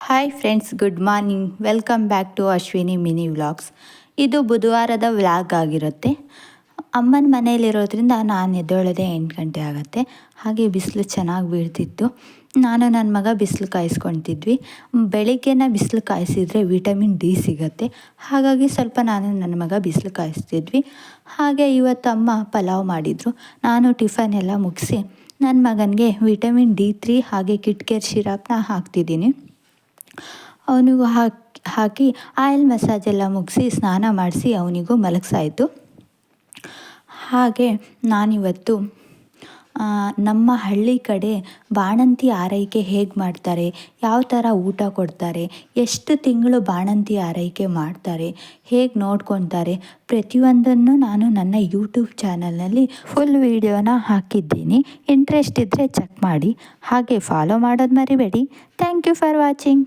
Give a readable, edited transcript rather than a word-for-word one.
Hi friends, good morning. Welcome back to Ashwini mini vlogs. ಇದು ಬುಧವಾರದ vlog ಆಗಿರುತ್ತೆ. ಅಮ್ಮನ ಮನೇಲಿರೋದ್ರಿಂದ ನಾನು ಎದ್ದೇಳೋದೇ 8 ಗಂಟೆ ಆಗುತ್ತೆ. ಹಾಗೆ ಬಿಸಿಲು ಚೆನ್ನಾಗಿ ಬೀಳ್ತಿತ್ತು. ನಾನು ನನ್ನ ಮಗ ಬಿಸಿಲು ಕಾಯಿಸ್ಕೊತಿದ್ವಿ. ಬೆಳಿಗ್ಗೆನ ಬಿಸಿಲು ಕಾಯಿಸಿದರೆ ವಿಟಮಿನ್ ಡಿ ಸಿಗುತ್ತೆ. ಹಾಗಾಗಿ ಸ್ವಲ್ಪ ನಾನು ನನ್ನ ಮಗ ಬಿಸಿಲು ಕಾಯಿಸ್ತಿದ್ವಿ. ಹಾಗೆ ಇವತ್ತು ಅಮ್ಮ ಪಲಾವ್ ಮಾಡಿದರು. ನಾನು ಟಿಫನ್ ಎಲ್ಲ ಮುಗಿಸಿ ನನ್ನ ಮಗನಿಗೆ ವಿಟಮಿನ್ D3 ಹಾಗೆ ಕಿಟ್ಕೇರ್ ಶಿರಪ್ನ ಹಾಕ್ತಿದ್ದೀನಿ. ಅವನಿಗೂ ಹಾಕಿ ಆಯಿಲ್ ಮಸಾಜ್ ಎಲ್ಲ ಮುಗಿಸಿ ಸ್ನಾನ ಮಾಡಿಸಿ ಅವನಿಗೂ ಮಲಗಿಸಾಯಿತು. ಹಾಗೆ ನಾನಿವತ್ತು ನಮ್ಮ ಹಳ್ಳಿ ಕಡೆ ಬಾಣಂತಿ ಆರೈಕೆ ಹೇಗೆ ಮಾಡ್ತಾರೆ, ಯಾವ ಥರ ಊಟ ಕೊಡ್ತಾರೆ, ಎಷ್ಟು ತಿಂಗಳು ಬಾಣಂತಿ ಆರೈಕೆ ಮಾಡ್ತಾರೆ, ಹೇಗೆ ನೋಡ್ಕೊತಾರೆ, ಪ್ರತಿಯೊಂದನ್ನು ನಾನು ನನ್ನ ಯೂಟ್ಯೂಬ್ ಚಾನಲ್ನಲ್ಲಿ ಫುಲ್ ವೀಡಿಯೋನ ಹಾಕಿದ್ದೀನಿ. ಇಂಟ್ರೆಸ್ಟ್ ಇದ್ದರೆ ಚೆಕ್ ಮಾಡಿ. ಹಾಗೆ ಫಾಲೋ ಮಾಡೋದು ಮರಿಬೇಡಿ. Thank you for watching.